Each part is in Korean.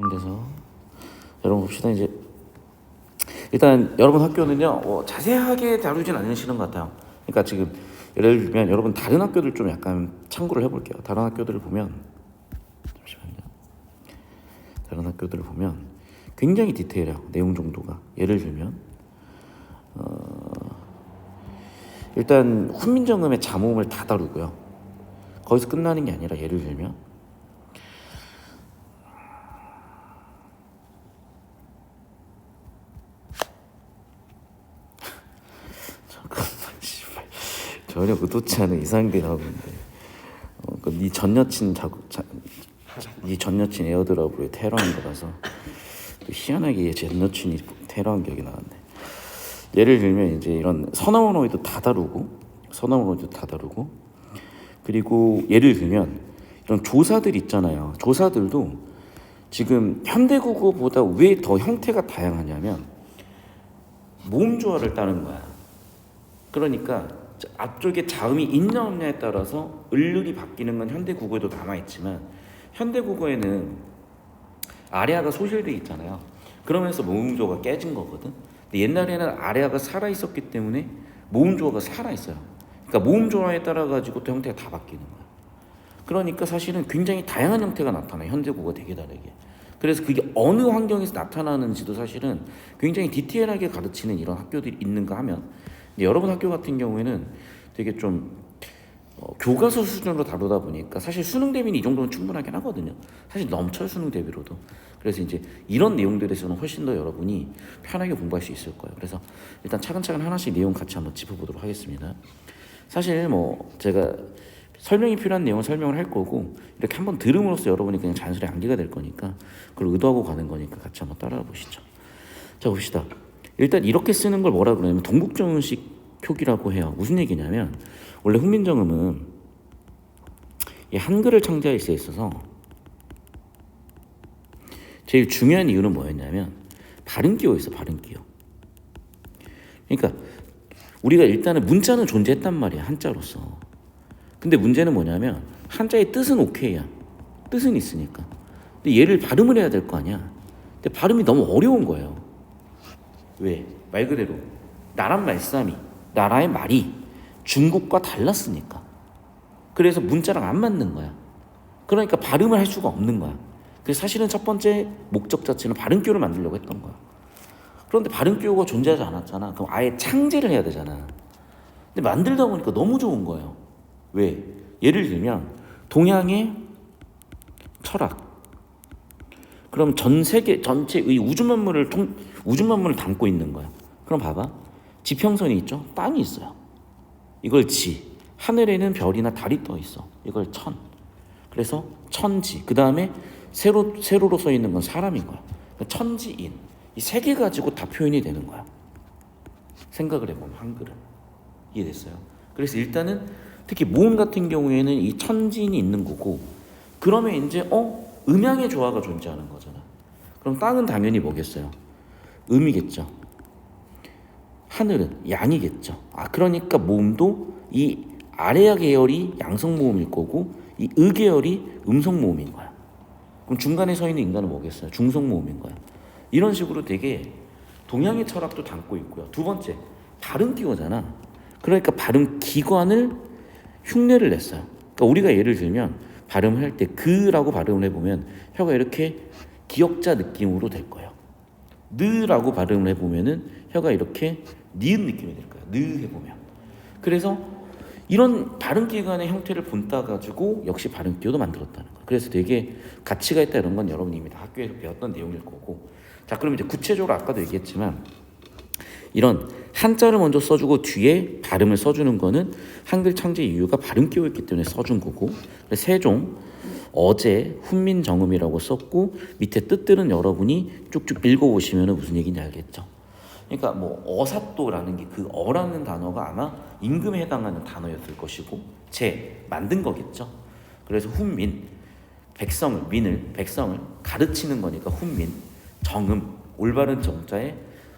그래서 여러분 봅시다. 이제 일단 여러분 학교는요 자세하게 다루진 않으시는 것 같아요. 그러니까 지금 예를 들면 여러분 다른 학교들 좀 약간 참고를 해볼게요. 다른 학교들을 보면 잠시만요. 다른 학교들을 보면 굉장히 디테일해요. 내용 정도가. 예를 들면 일단 훈민정음의 자모음을 다 다루고요. 거기서 끝나는 게 아니라 예를 들면 잠깐만 씨발 전혀 의도치 않은 이상하게 나오는데 네 전 여친 네 전 여친 에어드랍으로 테러한 거라서 또 희한하게 전 여친이 테러한 격이 나왔네. 예를 들면 이제 이런 서너원어휘도 다 다루고 그리고 예를 들면 이런 조사들 있잖아요. 조사들도 지금 현대국어보다 왜 더 형태가 다양하냐면 모음 조화를 따는 거야. 그러니까 앞쪽에 자음이 있냐 없냐에 따라서 을률이 바뀌는 건 현대국어에도 남아있지만 현대국어에는 아래아가 소실돼 있잖아요. 그러면서 모음 조화가 깨진 거거든. 근데 옛날에는 아래아가 살아있었기 때문에 모음 조화가 살아있어요. 그러니까 모음 조화에 따라 가지고 또 형태가 다 바뀌는 거야. 그러니까 사실은 굉장히 다양한 형태가 나타나요. 현대국어 되게 다르게. 그래서 그게 어느 환경에서 나타나는지도 사실은 굉장히 디테일하게 가르치는 이런 학교들이 있는가 하면 여러분 학교 같은 경우에는 되게 좀 교과서 수준으로 다루다 보니까 사실 수능 대비는 이 정도는 충분하긴 하거든요. 사실 넘쳐요, 수능 대비로도. 그래서 이제 이런 내용들에서는 훨씬 더 여러분이 편하게 공부할 수 있을 거예요. 그래서 일단 차근차근 하나씩 내용 같이 한번 짚어보도록 하겠습니다. 사실 뭐 제가 설명이 필요한 내용은 설명을 할 거고 이렇게 한번 들음으로써 여러분이 그냥 자연스레 암기가 될 거니까 그걸 의도하고 가는 거니까 같이 한번 따라가 보시죠. 자, 봅시다. 일단 이렇게 쓰는 걸 뭐라 그러냐면 동국정음식 표기라고 해요. 무슨 얘기냐면 원래 훈민정음은 이 한글을 창제할 때 있어서 제일 중요한 이유는 뭐였냐면 발음기호였어. 발음기호. 그러니까 우리가 일단은 문자는 존재했단 말이야. 한자로서. 근데 문제는 뭐냐면 한자의 뜻은 오케이야. 뜻은 있으니까. 근데 얘를 발음을 해야 될 거 아니야. 근데 발음이 너무 어려운 거예요. 왜? 말 그대로 나란 말싸미, 나라의 말이 중국과 달랐으니까. 그래서 문자랑 안 맞는 거야. 그러니까 발음을 할 수가 없는 거야. 그래서 사실은 첫 번째 목적 자체는 발음기호를 만들려고 했던 거야. 그런데 발음기호가 존재하지 않았잖아. 그럼 아예 창제를 해야 되잖아. 근데 만들다 보니까 너무 좋은 거예요. 왜? 예를 들면 동양의 철학. 그럼 전 세계 전체의 우주 만물을 담고 있는 거야. 그럼 봐봐. 지평선이 있죠? 땅이 있어요. 이걸 지. 하늘에는 별이나 달이 떠 있어. 이걸 천. 그래서 천지. 그 다음에 세로로 써 있는 건 사람인 거야. 천지인. 이 세 개 가지고 다 표현이 되는 거야. 생각을 해보면 한글은. 이해됐어요? 그래서 일단은 특히 모음 같은 경우에는 이 천지인이 있는 거고 그러면 이제 음양의 조화가 존재하는 거잖아. 그럼 땅은 당연히 뭐겠어요? 음이겠죠. 하늘은 양이겠죠. 그러니까 모음도 이 아래아 계열이 양성 모음일 거고 이 의 계열이 음성 모음인 거야. 그럼 중간에 서 있는 인간은 뭐겠어요? 중성 모음인 거야. 이런 식으로 되게 동양의 철학도 담고 있고요. 두 번째, 발음 기호잖아. 그러니까 발음 기관을 흉내를 냈어요. 그러니까 우리가 예를 들면 발음을 할 때 그라고 발음을 해보면 혀가 이렇게 기역자 느낌으로 될 거예요. 느라고 발음을 해보면은 혀가 이렇게 니은 느낌이 될 거예요. 느 해보면. 그래서 이런 발음기관의 형태를 본따 가지고 역시 발음기호도 만들었다는 거예요. 그래서 되게 가치가 있다 이런 건 여러분이 이미 다 학교에서 배웠던 내용일 거고. 자, 그럼 이제 구체적으로 아까도 얘기했지만 이런 한자를 먼저 써주고 뒤에 발음을 써주는 거는 한글 창제 이유가 발음기호였기 때문에 써준 거고. 세종, 어제, 훈민정음이라고 썼고 밑에 뜻들은 여러분이 쭉쭉 읽어보시면 무슨 얘기인지 알겠죠. 그러니까 뭐 어사또라는 게 그 어라는 단어가 아마 임금에 해당하는 단어였을 것이고 제 만든 거겠죠. 그래서 훈민, 백성을 가르치는 거니까 훈민, 정음, 올바른 정자에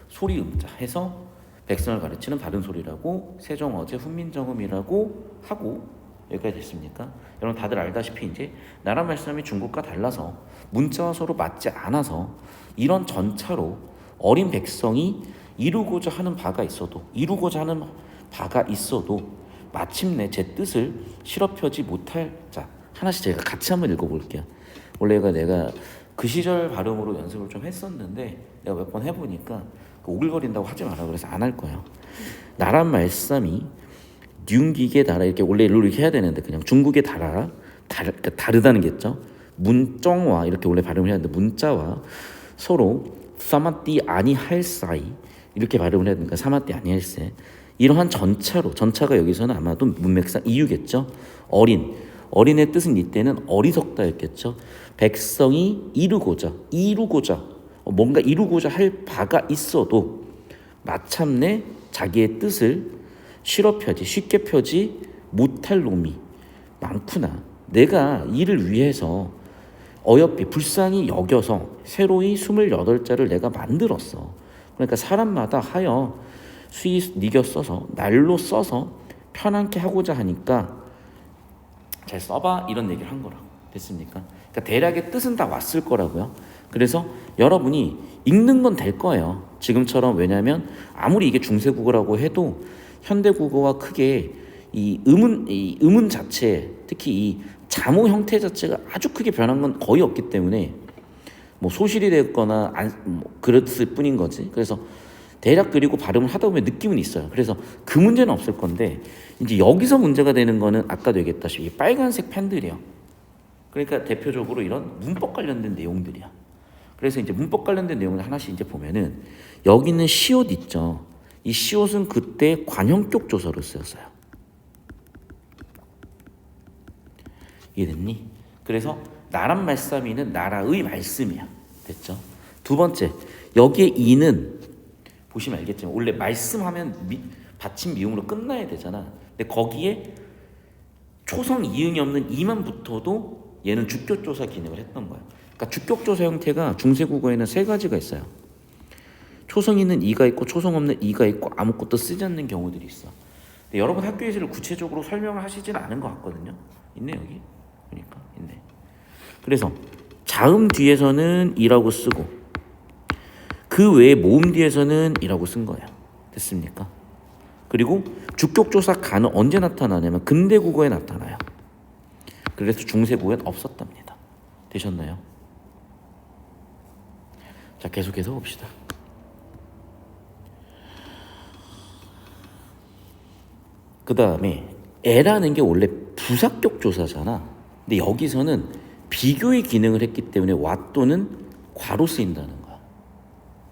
소리 음자 해서 백성을 가르치는 바른 소리라고 세종 어제 훈민정음이라고 하고 여기까지 됐습니까? 여러분 다들 알다시피 이제 나라 말씀이 중국과 달라서 문자와 서로 맞지 않아서 이런 전차로 어린 백성이 이루고자 하는 바가 있어도 마침내 제 뜻을 실업하지 못할 자 하나씩 제가 같이 한번 읽어볼게요. 원래 내가 그 시절 발음으로 연습을 좀 했었는데 내가 몇 번 해보니까 오글거린다고 하지 마라 그래서 안 할 거예요. 나란 말씀이 뉘기게 달아 이렇게 원래 일로 이렇게 해야 되는데 그냥 중국의 다르다는 게죠. 문정와 이렇게 원래 발음을 해야 되는데 문자와 서로 사마띠 아니할 사이 이렇게 발음을 해야 되니까 사마띠 아니할 세 이러한 전차가 여기서는 아마도 문맥상 이유겠죠. 어린의 뜻은 이때는 어리석다였겠죠. 백성이 이루고자 뭔가 이루고자 할 바가 있어도 마침내 자기의 뜻을 쉽게 펴지 못할 놈이 많구나. 내가 이를 위해서 어여삐 불쌍히 여겨서 새로이 28자를 내가 만들었어. 그러니까 사람마다 하여 니겨 써서 날로 써서 편안케 하고자 하니까 잘 써봐 이런 얘기를 한 거라고. 됐습니까? 그러니까 대략의 뜻은 다 왔을 거라고요. 그래서 여러분이 읽는 건 될 거예요. 지금처럼. 왜냐하면 아무리 이게 중세국어라고 해도 현대국어와 크게 이 음운 자체, 특히 이 자모 형태 자체가 아주 크게 변한 건 거의 없기 때문에 뭐 소실이 됐거나 그랬을 뿐인 거지. 그래서 대략 그리고 발음을 하다 보면 느낌은 있어요. 그래서 그 문제는 없을 건데 이제 여기서 문제가 되는 거는 아까도 얘기했다시피 빨간색 펜들이요. 그러니까 대표적으로 이런 문법 관련된 내용들이야. 그래서 이제 문법 관련된 내용을 하나씩 이제 보면은 여기 있는 시옷 있죠. 이 시옷은 그때 관형격 조서로 쓰였어요. 이해됐니? 그래서 나란 말씀이는 나라의 말씀이야. 됐죠? 두 번째, 여기에 이는 보시면 알겠지만 원래 말씀하면 받침 미음으로 끝나야 되잖아. 근데 거기에 초성 이응이 없는 이만 붙어도 얘는 주격조사 기능을 했던 거야. 그러니까 주격조사 형태가 중세국어에는 세 가지가 있어요. 초성 있는 이가 있고 초성 없는 이가 있고 아무것도 쓰지 않는 경우들이 있어. 근데 여러분 학교에서 구체적으로 설명을 하시지는 않은 것 같거든요. 있네 여기. 그러니까 있네. 그래서 자음 뒤에서는 이라고 쓰고 그 외에 모음 뒤에서는 이라고 쓴 거예요. 됐습니까? 그리고 주격조사 가는 언제 나타나냐면 근대국어에 나타나요. 그래서 중세국어엔 없었답니다. 되셨나요? 자, 계속해서 봅시다. 그 다음에 애라는 게 원래 부사격 조사잖아. 근데 여기서는 비교의 기능을 했기 때문에 와 또는 과로 쓰인다는 거야.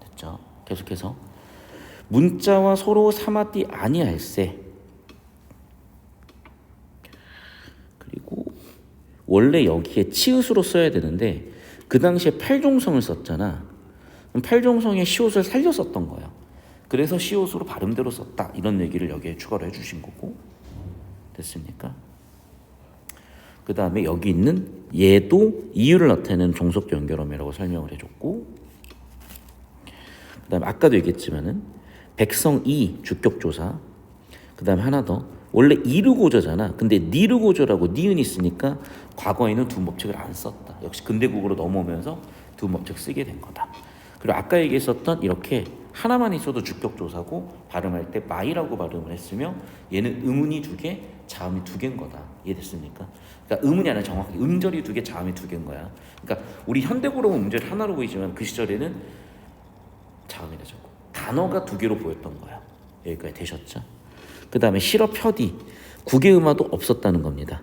됐죠? 계속해서 문자와 서로 사마띠 아니할세. 그리고 원래 여기에 치읓으로 써야 되는데 그 당시에 팔종성을 썼잖아. 그럼 팔종성의 시옷을 살려 썼던 거예요. 그래서 시옷으로 발음대로 썼다. 이런 얘기를 여기에 추가로 해주신 거고. 됐습니까? 그 다음에 여기 있는 얘도 이유를 나타내는 종속 연결어미라고 설명을 해줬고, 그 다음에 아까도 얘기했지만은 백성이 주격조사, 그 다음에 하나 더 원래 이르고저잖아. 근데 니르고저라고 니은 있으니까 과거에는 두음법칙을 안 썼다. 역시 근대국어로 넘어오면서 두음법칙 쓰게 된 거다. 그리고 아까 얘기했었던 이렇게 하나만 있어도 주격조사고 발음할 때 마이라고 발음을 했으며 얘는 음운이 2개, 자음이 2개인 거다. 이해됐습니까? 그러니까 음운이 아니라 정확하게 음절이 2개, 자음이 2개인 거야. 그러니까 우리 현대국어로 보면 음절이 하나로 보이지만 그 시절에는 자음이라 적고 단어가 2개로 보였던 거야. 여기까지 되셨죠? 그 다음에 실어펴디 국외음화도 없었다는 겁니다.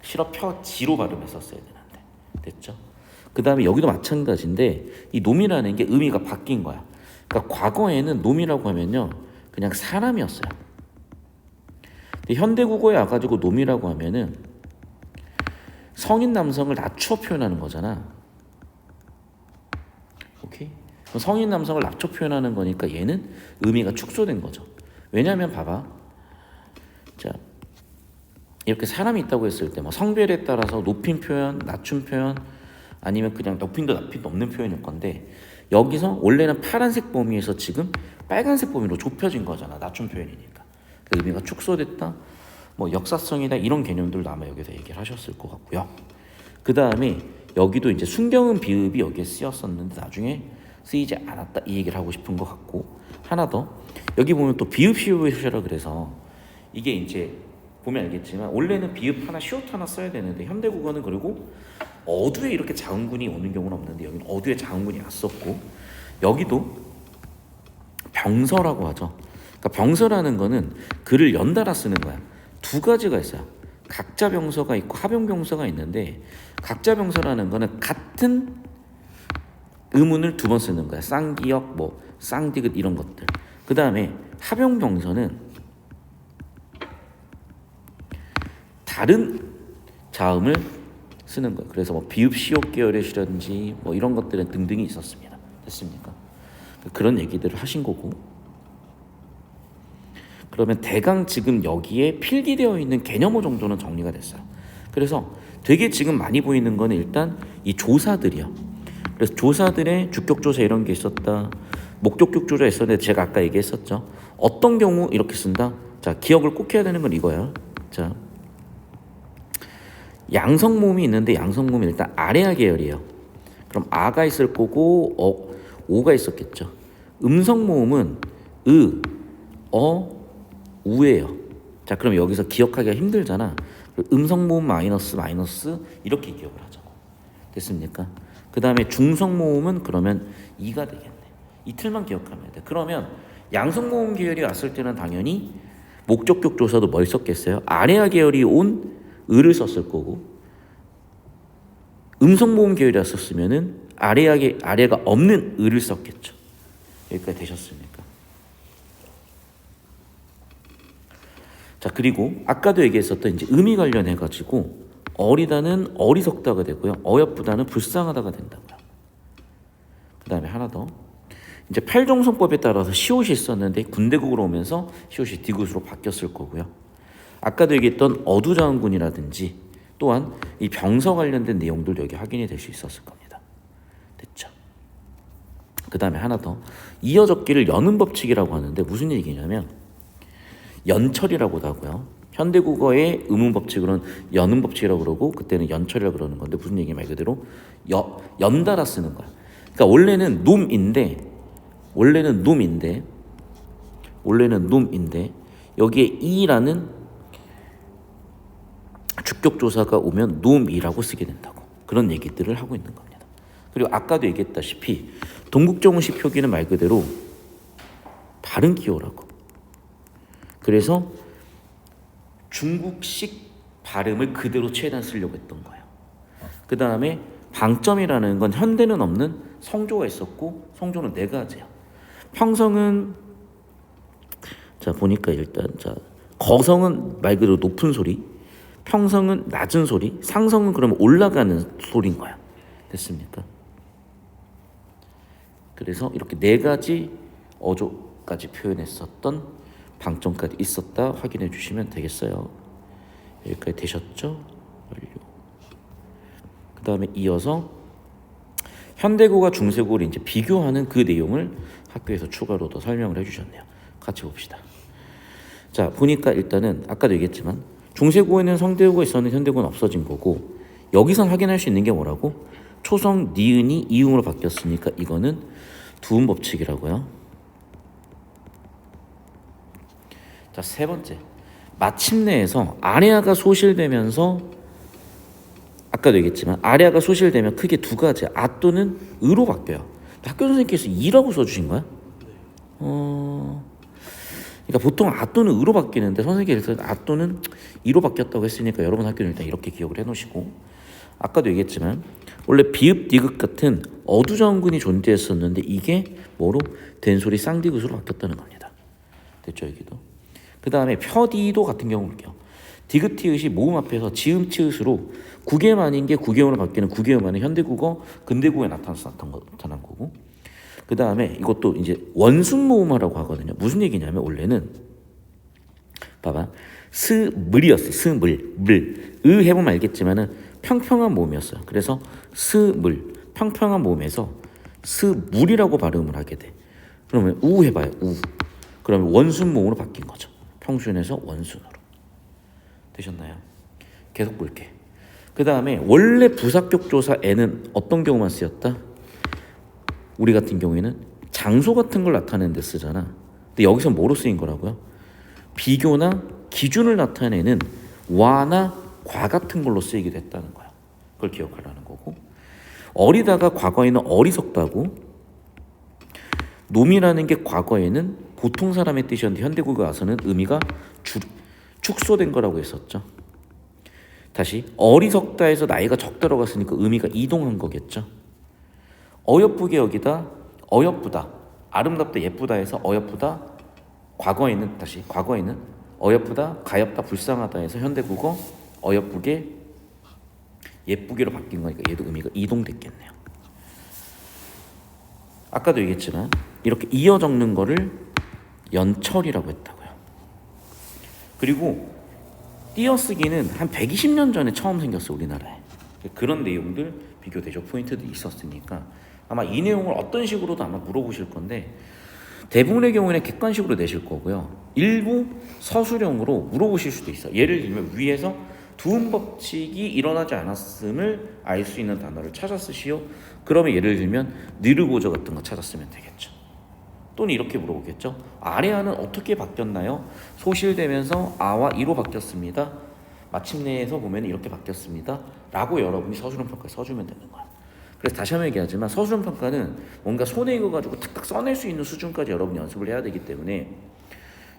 실어펴지로 발음했었어야 되는데. 됐죠? 그 다음에 여기도 마찬가지인데 이 놈이라는 게 의미가 바뀐 거야. 그러니까 과거에는 놈이라고 하면요 그냥 사람이었어요. 근데 현대국어에 와가지고 놈이라고 하면은 성인 남성을 낮춰 표현하는 거잖아. 오케이? 성인 남성을 낮춰 표현하는 거니까 얘는 의미가 축소된 거죠. 왜냐하면 봐봐. 자, 이렇게 사람이 있다고 했을 때 뭐 성별에 따라서 높임 표현, 낮춤 표현 아니면 그냥 높임도 낮임도 없는 표현일 건데 여기서 원래는 파란색 범위에서 지금 빨간색 범위로 좁혀진 거잖아. 낮춤 표현이니까. 그 의미가 축소됐다. 뭐 역사성이다 이런 개념들도 아마 여기서 얘기를 하셨을 것 같고요. 그 다음에 여기도 이제 순경은 비읍이 여기에 쓰였었는데 나중에 쓰이지 않았다 이 얘기를 하고 싶은 것 같고, 하나 더 여기 보면 또 비읍 시옷 시라 그래서 이게 이제 보면 알겠지만 원래는 비읍 하나 시옷 하나 써야 되는데 현대국어는 그리고 어두에 이렇게 자음군이 오는 경우는 없는데 여기는 어두에 자음군이 왔었고, 여기도 병서라고 하죠. 그러니까 병서라는 거는 글을 연달아 쓰는 거야. 두 가지가 있어요. 각자 병서가 있고 합용 병서가 있는데, 각자 병서라는 거는 같은 음운을 두 번 쓰는 거야. 쌍기역, 뭐 쌍디귿 이런 것들. 그 다음에 합용 병서는 다른 자음을 쓰는 거예요. 그래서 뭐 비읍 시옷 계열의 시라든지 뭐 이런 것들은 등등이 있었습니다. 됐습니까? 그런 얘기들을 하신 거고, 그러면 대강 지금 여기에 필기되어 있는 개념어 정도는 정리가 됐어요. 그래서 되게 지금 많이 보이는 거는 일단 이 조사들이요. 그래서 조사들의 주격조사 이런 게 있었다. 목적격조사 있었는데 제가 아까 얘기했었죠. 어떤 경우 이렇게 쓴다. 자, 기억을 꼭 해야 되는 건 이거야. 자, 양성모음이 있는데 양성모음이 일단 아래아 계열이에요. 그럼 아가 있을 거고 오가 있었겠죠. 음성모음은 으, 우예요. 자, 그럼 여기서 기억하기가 힘들잖아. 음성모음 마이너스 이렇게 기억을 하자고. 됐습니까? 그 다음에 중성모음은 그러면 이가 되겠네. 이 틀만 기억하면 돼. 그러면 양성모음 계열이 왔을 때는 당연히 목적격 조사도 뭘 썼겠어요? 아래아 계열이 온 을을 썼을 거고, 음성모음 계열이 왔었으면은 아래가 없는 을을 썼겠죠. 여기까지 되셨습니까? 자, 그리고 아까도 얘기했었던 이제 음이 관련해 가지고 어리다는 어리석다가 되고요. 어여쁘다는 불쌍하다가 된다고요. 그 다음에 하나 더. 이제 팔종성법에 따라서 시옷이 있었는데 군대국으로 오면서 시옷이 디귿으로 바뀌었을 거고요. 아까도 얘기했던 어두자음군이라든지 또한 이 병서 관련된 내용들도 여기 확인이 될 수 있었을 겁니다. 됐죠? 그 다음에 하나 더. 이어 적기를 여는 법칙이라고 하는데 무슨 얘기냐면 연철이라고도 하고요. 현대국어의 음운 법칙으로는 여는 법칙이라고 그러고 그때는 연철이라고 그러는 건데 무슨 얘기 말 그대로 연달아 쓰는 거야. 그러니까 원래는 놈인데 여기에 이라는 주격조사가 오면 놈이라고 쓰게 된다고, 그런 얘기들을 하고 있는 겁니다. 그리고 아까도 얘기했다시피 동국정운식 표기는 말 그대로 발음 기호라고. 그래서 중국식 발음을 그대로 최대한 쓰려고 했던 거예요. 그 다음에 방점이라는 건 현대는 없는 성조가 있었고, 성조는 네 가지야. 평성은 자 보니까 일단 자 거성은 말 그대로 높은 소리, 평성은 낮은 소리, 상성은 그러면 올라가는 소리인 거야. 됐습니까? 그래서 이렇게 네 가지 어조까지 표현했었던 방점까지 있었다 확인해 주시면 되겠어요. 여기까지 되셨죠? 완료. 그 다음에 이어서 현대국어와 중세국어를 이제 비교하는 그 내용을 학교에서 추가로 더 설명을 해주셨네요. 같이 봅시다. 자, 보니까 일단은 아까도 얘기했지만 중세국어에는 성대국어가 있었는데 현대국어는 없어진 거고, 여기선 확인할 수 있는 게 뭐라고? 초성 니은이 이음으로 바뀌었으니까 이거는 두음 법칙이라고요. 자, 세 번째. 마침내에서 아래아가 소실되면서 아까도 얘기했지만 아래아가 소실되면 크게 두 가지. 아 또는 으로 바뀌어요. 학교 선생님께서 이라고 써주신 거야? 그러니까 보통 아 또는 으로 바뀌는데 선생님께서 아 또는 이로 바뀌었다고 했으니까 여러분 학교는 일단 이렇게 기억을 해놓으시고, 아까도 얘기했지만 원래 비읍 디귿 같은 어두자음군이 존재했었는데 이게 뭐로 된소리 쌍디귿으로 바뀌었다는 겁니다. 됐죠? 여기도. 그 다음에 펴디도 같은 경우 볼게요. 디귿 티읕이 모음 앞에서 지음 치읓으로 구개만인 게 구개음으로 바뀌는 구개음만은 현대국어 근대국어에 나타난 거고, 그 다음에 이것도 이제 원순모음화라고 하거든요. 무슨 얘기냐면 원래는 봐봐 스물이었어. 스물 을 해보면 알겠지만은 평평한 모음이었어요. 그래서 스물 평평한 모음에서 스물이라고 발음을 하게 돼. 그러면 우 해봐요. 우. 그러면 원순 모음으로 바뀐 거죠. 평순에서 원순으로. 되셨나요? 계속 볼게. 그 다음에 원래 부사격 조사에는 어떤 경우만 쓰였다? 우리 같은 경우에는 장소 같은 걸 나타내는 데 쓰잖아. 근데 여기서 뭐로 쓰인 거라고요? 비교나 기준을 나타내는 와나 과 같은 걸로 쓰이게 됐다는 거야. 그걸 기억하라는 거고, 어리다가 과거에는 어리석다고, 놈이라는 게 과거에는 보통 사람의 뜻이었는데 현대국에 와서는 의미가 축소된 거라고 했었죠. 다시 어리석다에서 나이가 적다라고 했으니까 의미가 이동한 거겠죠. 어여쁘게 여기다 어여쁘다, 아름답다, 예쁘다에서 어여쁘다, 과거에는 어여쁘다, 가엾다, 불쌍하다 해서 현대국어 어여쁘게 예쁘게로 바뀐 거니까 얘도 의미가 이동됐겠네요. 아까도 얘기했지만 이렇게 이어 적는 거를 연철이라고 했다고요. 그리고 띄어쓰기는 한 120년 전에 처음 생겼어요, 우리나라에. 그런 내용들 비교 대조 포인트도 있었으니까 아마 이 내용을 어떤 식으로도 아마 물어보실 건데 대부분의 경우에는 객관식으로 내실 거고요. 일부 서술형으로 물어보실 수도 있어요. 예를 들면 위에서 두음 법칙이 일어나지 않았음을 알 수 있는 단어를 찾아 쓰시오. 그러면 예를 들면 느르고저 같은 거 찾아 쓰면 되겠죠. 또는 이렇게 물어보겠죠. 아래아는 어떻게 바뀌었나요? 소실되면서 아와 이로 바뀌었습니다. 마침내에서 보면 이렇게 바뀌었습니다. 라고 여러분이 서술형 평가에 써주면 되는 거야. 그래서 다시 한번 얘기하지만 서술형 평가는 뭔가 손에 익어가지고 탁탁 써낼 수 있는 수준까지 여러분이 연습을 해야 되기 때문에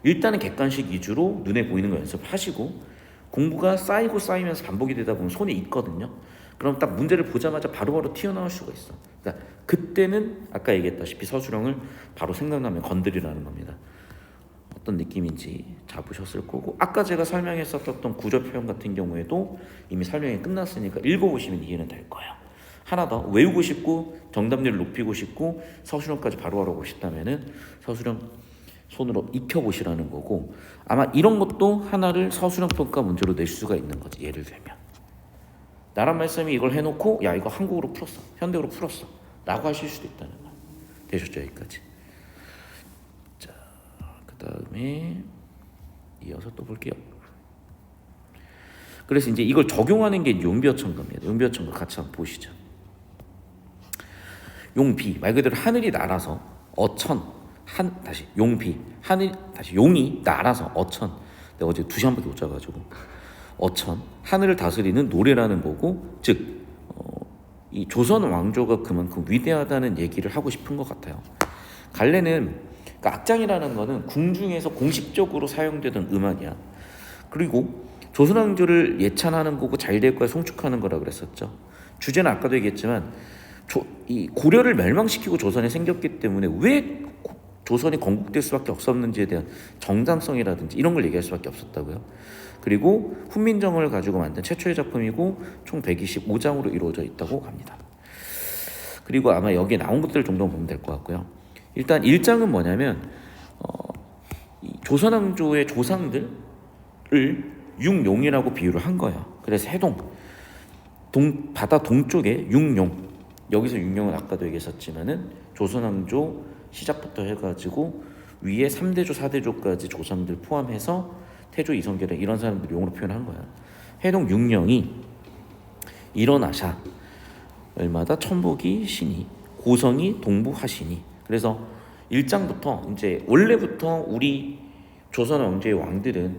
일단은 객관식 위주로 눈에 보이는 거 연습하시고, 공부가 쌓이고 쌓이면서 반복이 되다 보면 손에 익거든요. 그럼 딱 문제를 보자마자 바로바로 튀어나올 수가 있어. 그러니까 그때는 아까 얘기했다시피 서술형을 바로 생각나면 건드리라는 겁니다. 어떤 느낌인지 잡으셨을 거고, 아까 제가 설명했었던 구조 표현 같은 경우에도 이미 설명이 끝났으니까 읽어보시면 이해는 될 거예요. 하나 더 외우고 싶고 정답률을 높이고 싶고 서술형까지 바로 하고 싶다면은 서술형 손으로 익혀보시라는 거고, 아마 이런 것도 하나를 서술형 평가 문제로 낼 수가 있는 거지. 예를 들면 나란 말씀이 이걸 해놓고 야 이거 한국어로 풀었어, 현대어로 풀었어 라고 하실 수도 있다는 거야. 되셨죠? 여기까지. 자, 그 다음에 이어서 또 볼게요. 그래서 이제 이걸 적용하는 게 용비어천가입니다. 용비어천가 같이 한번 보시죠. 용비 말 그대로 하늘이 날아서 어천, 다시 용비 하늘, 다시 용이 날아서 어천. 내가 어제 2시간밖에 못 자가지고 어천, 하늘을 다스리는 노래라는 거고, 즉 이 조선 왕조가 그만큼 위대하다는 얘기를 하고 싶은 것 같아요. 갈래는 그러니까 악장이라는 거는 궁중에서 공식적으로 사용되던 음악이야. 그리고 조선 왕조를 예찬하는 거고 잘 될 거야 송축하는 거라 그랬었죠. 주제는 아까도 얘기했지만 이 고려를 멸망시키고 조선이 생겼기 때문에 왜 조선이 건국될 수밖에 없었는지에 대한 정당성이라든지 이런 걸 얘기할 수밖에 없었다고요. 그리고 훈민정음을 가지고 만든 최초의 작품이고 총 125장으로 이루어져 있다고 합니다. 그리고 아마 여기에 나온 것들 정도 보면 될 것 같고요. 일단 1장은 뭐냐면 이 조선왕조의 조상들을 육용이라고 비유를 한 거예요. 그래서 해동, 바다 동쪽에 육용, 여기서 육용은 아까도 얘기했었지만은 조선왕조 시작부터 해가지고 위에 3대조 4대조까지 조상들 포함해서 태조 이성계를 이런 사람들 용으로 표현한 거야. 해동 육령이 일어나샤 얼마다 천복이 신이 고성이 동부하시니. 그래서 1장부터 이제 원래부터 우리 조선 왕조의 왕들은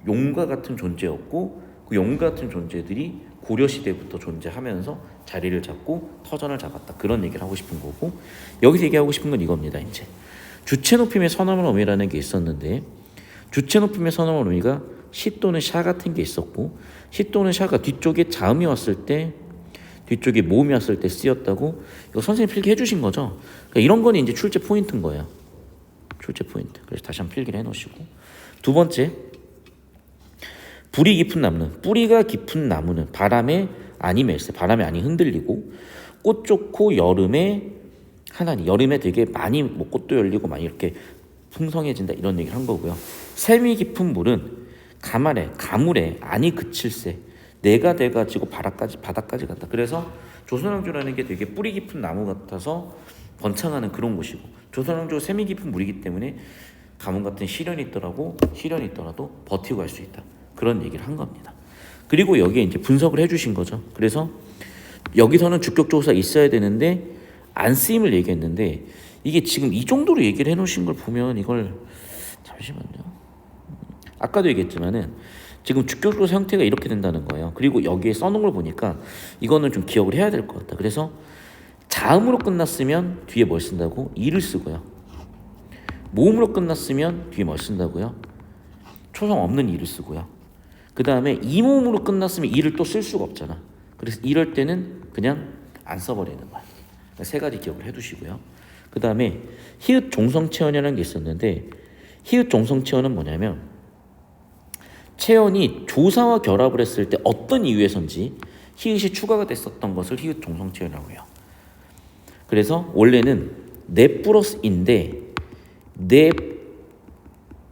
용과 같은 존재였고 그 용과 같은 존재들이 고려 시대부터 존재하면서 자리를 잡고 터전을 잡았다. 그런 얘기를 하고 싶은 거고, 여기서 얘기하고 싶은 건 이겁니다. 이제 주체 높임의 선엄한 의미라는 게 있었는데, 주체 높임의 선엄한 의미가 시 또는 샤 같은 게 있었고, 시 또는 샤가 뒤쪽에 자음이 왔을 때, 뒤쪽에 모음이 왔을 때 쓰였다고 이거 선생님 필기 해주신 거죠. 그러니까 이런 건 이제 출제 포인트인 거예요. 출제 포인트. 그래서 다시 한번 필기를 해놓으시고, 두 번째, 불이 깊은 나무는, 뿌리가 깊은 나무는 바람에 아니 멜세, 바람에 아니 흔들리고, 꽃 좋고 여름에 하나니, 여름에 되게 많이 뭐 꽃도 열리고 많이 이렇게 풍성해진다, 이런 얘기를 한 거고요. 샘이 깊은 물은 가물에 아니 그칠세, 내가 돼가지고 바다까지 간다. 그래서 조선왕조라는 게 되게 뿌리 깊은 나무 같아서 번창하는 그런 곳이고, 조선왕조 샘이 깊은 물이기 때문에 가뭄 같은 시련이 있더라도 버티고 갈 수 있다. 그런 얘기를 한 겁니다. 그리고 여기에 이제 분석을 해주신 거죠. 그래서 여기서는 주격조사 있어야 되는데 안 쓰임을 얘기했는데 이게 지금 이 정도로 얘기를 해놓으신 걸 보면 이걸 잠시만요. 아까도 얘기했지만은 지금 주격조사 형태가 이렇게 된다는 거예요. 그리고 여기에 써놓은 걸 보니까 이거는 좀 기억을 해야 될 것 같다. 그래서 자음으로 끝났으면 뒤에 뭘 쓴다고? 이를 쓰고요. 모음으로 끝났으면 뒤에 뭘 쓴다고요? 초성 없는 이를 쓰고요. 그 다음에 이모음으로 끝났으면 이를 또 쓸 수가 없잖아. 그래서 이럴 때는 그냥 안 써버리는 거야. 세 가지 기억을 해두시고요. 그 다음에 히읗 종성체언이라는 게 있었는데 히읗 종성체언은 뭐냐면 체언이 조사와 결합을 했을 때 어떤 이유에선지 히읗이 추가가 됐었던 것을 히읗 종성체언이라고 해요. 그래서 원래는 네 플러스 인데 네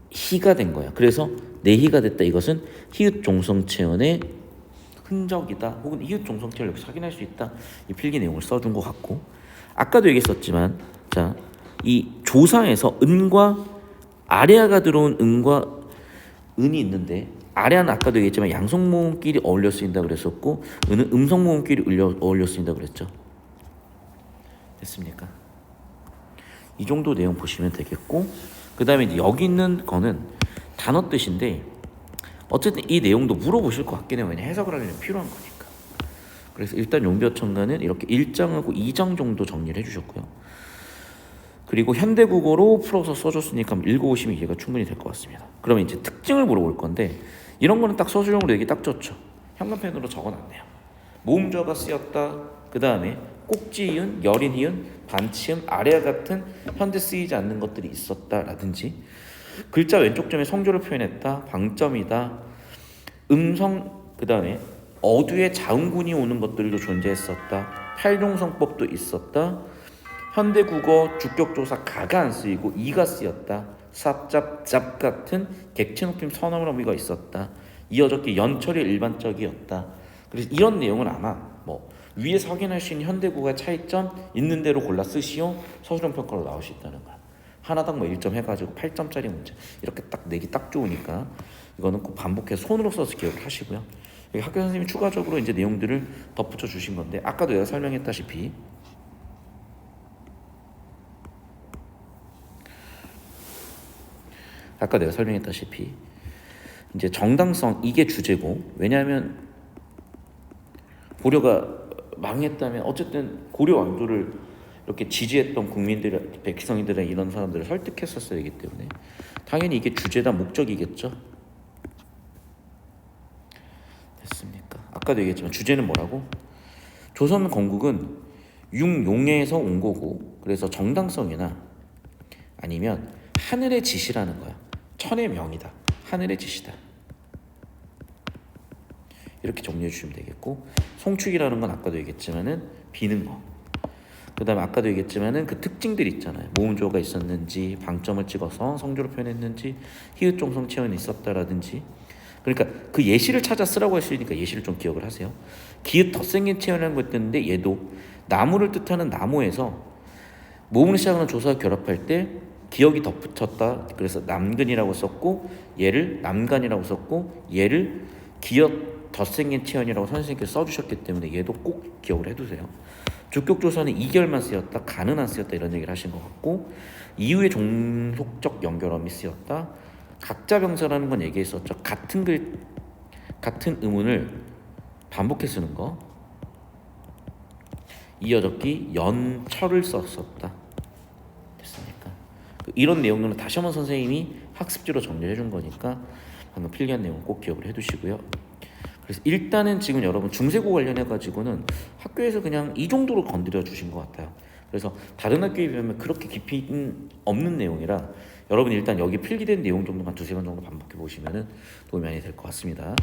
히가 된 거야. 그래서 내희가 됐다. 이것은 히읗 종성체언의 흔적이다. 혹은 히읗 종성체언을 이렇게 확인할 수 있다. 이 필기 내용을 써준 것 같고 아까도 얘기했었지만 자, 이 조사에서 은과 아래아가 들어온 은과 은이 있는데 아래아는 아까도 얘기했지만 양성모음끼리 어울려 쓰인다 그랬었고 은은 음성모음끼리 어울려 쓰인다 그랬죠. 됐습니까? 이 정도 내용 보시면 되겠고 그 다음에 이제 여기 있는 거는 단어 뜻인데 어쨌든 이 내용도 물어보실 것 같긴 해요. 왜냐 해석을 하려면 필요한 거니까. 그래서 일단 용비어천가는 이렇게 1장하고 2장 정도 정리를 해주셨고요. 그리고 현대국어로 풀어서 써줬으니까 읽어보시면 이해가 충분히 될 것 같습니다. 그러면 이제 특징을 물어볼 건데 이런 거는 딱 서술형으로 얘기 딱 좋죠. 현관펜으로 적어놨네요. 모음조가 쓰였다. 그 다음에 꼭지이은, 여린이은, 반치음, 아래와 같은 현재 쓰이지 않는 것들이 있었다라든지 글자 왼쪽 점에 성조를 표현했다. 방점이다. 음성 그 다음에 어두에 자음군이 오는 것들도 존재했었다. 팔종성법도 있었다. 현대국어 주격조사 가가 안 쓰이고 이가 쓰였다. 삽, 잡 같은 객체 높임 선어물 어미가 있었다. 이어적기 연철이 일반적이었다. 그래서 이런 내용은 아마 뭐 위에서 확인할 수 있는 현대국어의 차이점 있는 대로 골라 쓰시오. 서술형 평가로 나올 수 있다는 거야. 하나당 뭐 1점 해가지고 8점짜리 문제 이렇게 딱 내기 딱 좋으니까 이거는 꼭 반복해서 손으로 써서 기억을 하시고요. 여기 학교 선생님이 추가적으로 이제 내용들을 덧붙여 주신 건데 아까도 내가 설명했다시피 이제 정당성 이게 주제고 왜냐하면 고려가 망했다면 어쨌든 고려 왕조를 이렇게 지지했던 국민들, 백성들이나 이런 사람들을 설득했었어야 되기 때문에 당연히 이게 주제다 목적이겠죠. 됐습니까? 아까도 얘기했지만 주제는 뭐라고? 조선 건국은 융용에서 온 거고 그래서 정당성이나 아니면 하늘의 지시라는 거야. 천의 명이다. 하늘의 지시다. 이렇게 정리해 주시면 되겠고 송축이라는 건 아까도 얘기했지만은 비는 거. 그 다음에 아까도 얘기했지만은 그 특징들 있잖아요. 모음조가 있었는지 방점을 찍어서 성조로 표현했는지 히읗 종성 체언이 있었다라든지 그러니까 그 예시를 찾아 쓰라고 했으니까 예시를 좀 기억을 하세요. 기읗 덧생긴 체언이라는 거 있는데 얘도 나무를 뜻하는 나무에서 모음을 시작하는 조사와 결합할 때 기역이 덧붙였다. 그래서 남근이라고 썼고 얘를 남간이라고 썼고 얘를 기역 덧생긴 체언이라고 선생님께서 써주셨기 때문에 얘도 꼭 기억을 해두세요. 주격조사는 이결만 쓰였다. 간은 안 쓰였다. 이런 얘기를 하신 것 같고 이후에 종속적 연결어미 쓰였다. 각자 병사라는 건 얘기했었죠. 같은 의문을 반복해 쓰는 거. 이어적기 연철을 썼었다. 됐습니까? 이런 내용들은 다시 한번 선생님이 학습지로 정리해 준 거니까 방금 필기한 내용 꼭 기억을 해두시고요. 그래서 일단은 지금 여러분 중세고 관련해 가지고는 학교에서 그냥 이 정도로 건드려 주신 것 같아요. 그래서 다른 학교에 비하면 그렇게 깊이 없는 내용이라 여러분 일단 여기 필기된 내용 정도만 2-3번 정도 반복해 보시면 도움이 많이 될 것 같습니다.